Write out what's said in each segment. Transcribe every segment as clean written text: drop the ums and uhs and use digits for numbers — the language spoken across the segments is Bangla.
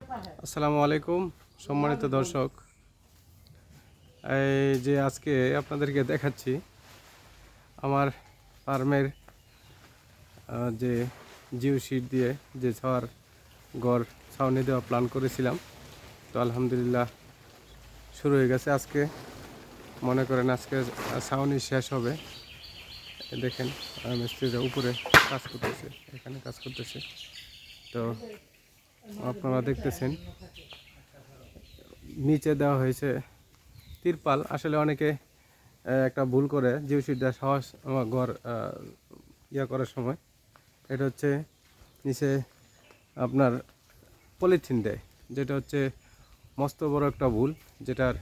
আসসালামু আলাইকুম সম্মানিত দর্শক, এই যে আজকে আপনাদেরকে দেখাচ্ছি আমার ফার্মের যে জিও শিট দিয়ে যে ঘর ছাউনি দেওয়া প্ল্যান করেছিলাম। তো আলহামদুলিল্লাহ শুরু হয়ে গেছে। আজকে মনে করেন আজকে ছাউনি শেষ হবে। দেখেন মিস্ত্রিরা উপরে কাজ করতেছে, এখানে কাজ করতেছে। তো আপনারা দেখতেছেন নিচে দেওয়া হয়েছে তিরপাল। আসলে অনেকে একটা ভুল করে জিও শিট দেওয়া সাহস আমার ঘর করার সময়, এটা হচ্ছে নিচে আপনার পলিথিন দেয়, যেটা হচ্ছে মস্ত বড় একটা ভুল, যেটার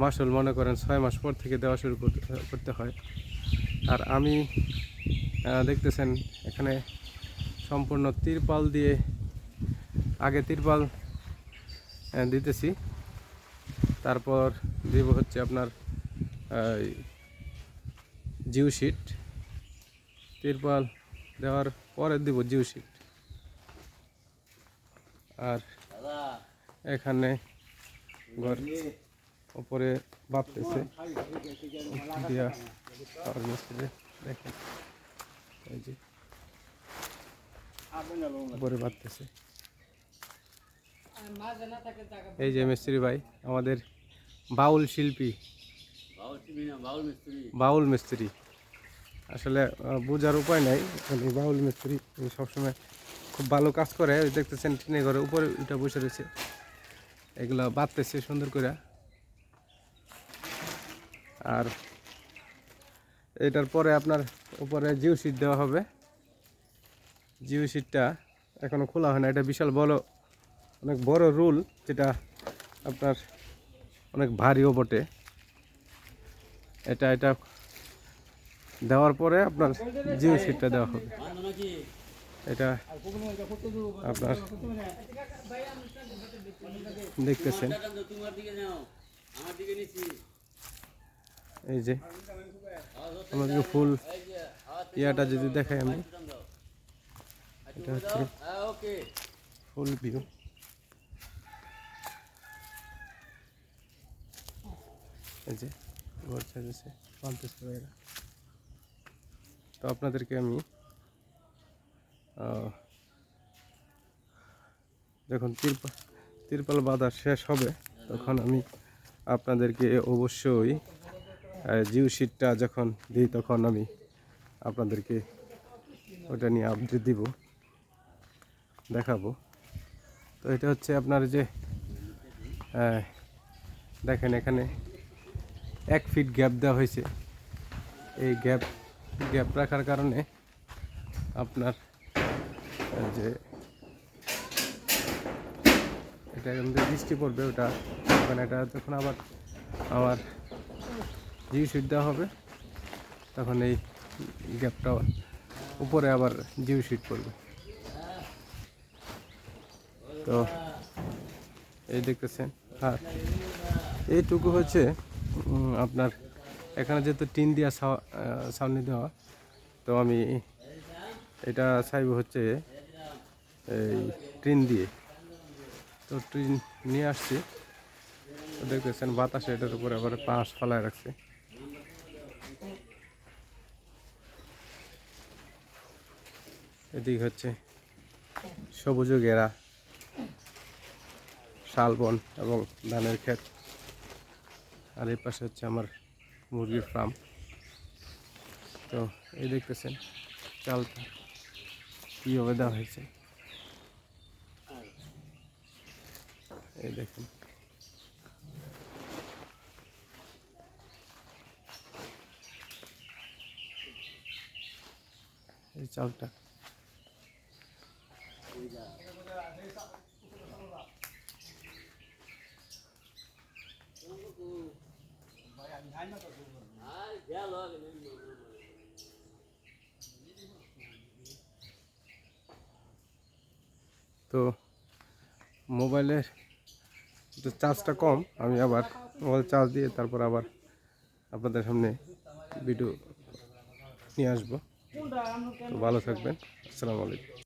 মাসুল মনে করেন 6 মাস পর থেকে দেওয়া শুরু করতে হয়। আর আমি দেখতেছেন এখানে সম্পূর্ণ তিরপাল দিয়ে আগে তিরপাল দিতেছি, তারপর দিব হচ্ছে আপনার জিও শিট। তিরপাল দেওয়ার পরে দিব জিও শিট। আর এখানে ঘর উপরে বাঁধতেছে দিয়া দেখেন, এই যে উপরে বাঁধতেছে। এই যে মিস্ত্রি ভাই আমাদের বাউল শিল্পী, বাউল মিস্ত্রি। আসলে বোঝার উপায় নাই, বাউল মিস্ত্রি সবসময় খুব ভালো কাজ করে। দেখতেছেন টিনের ঘরের উপরে এটা বসে রয়েছে, এগুলো বাঁধতেছে সুন্দর করে। আর এটার পরে আপনার উপরে জিও শিট দেওয়া হবে। জিও শিটটা এখনো খোলা হয় না, এটা বিশাল বড়, অনেক বড় রুল, যেটা আপনার অনেক ভারীও বটে। এটা দেওয়ার পরে আপনার জিও শিটটা দেওয়া হবে। এটা আপনার দেখতেছেন, এই যে আমাদের ফুল ইয়াটা যদি দেখাই আমি, এটা হচ্ছে ফুল ভিউ। এই যে ঘর সাজেছে পালতেছে ভাইরা। তো আপনাদেরকে আমি যখন তিরপাল বাঁধা শেষ হবে তখন আমি আপনাদেরকে অবশ্যই জিও শিটটা যখন দিই তখন আমি আপনাদেরকে ওটা নিয়ে আপডেট দিব, দেখাবো। তো এটা হচ্ছে আপনার যে দেখেন এখানে 1 ফিট গ্যাপ দেওয়া হয়েছে। এই গ্যাপ রাখার কারণে আপনার যে এটা বৃষ্টি পড়বে, ওটা ওখানে এটা যখন আবার আমার জিও শিট দেওয়া হবে তখন এই গ্যাপটা উপরে আবার জিও শিট পড়বে। তো এই দেখতেছেন। আর এইটুকু হচ্ছে আপনার এখানে যেহেতু টিন দিয়া ছাউনি দেওয়া, তো আমি এটা চাইব হচ্ছে এই টিন দিয়ে। তো টিন নিয়ে আসছি, তো দেখতেছেন বাতাসে এটার উপরে আবার পাঁশ ফেলায় রাখছে। এদিকে হচ্ছে সবুজ ঘেরা শালবন এবং ধানের ক্ষেত। আর এই পাশে হচ্ছে আমার মুরগির ফার্ম। তো এই দেখতেছেন চালটা কীভাবে দেওয়া হয়েছে, এই দেখেন। এই চালটা তো মোবাইলের চার্জটা কম, আমি আবার মোবাইল চার্জ দিয়ে তারপর আবার আপনাদের সামনে ভিডিও নিয়ে আসবো। তো ভালো থাকবেন, আসসালামু আলাইকুম।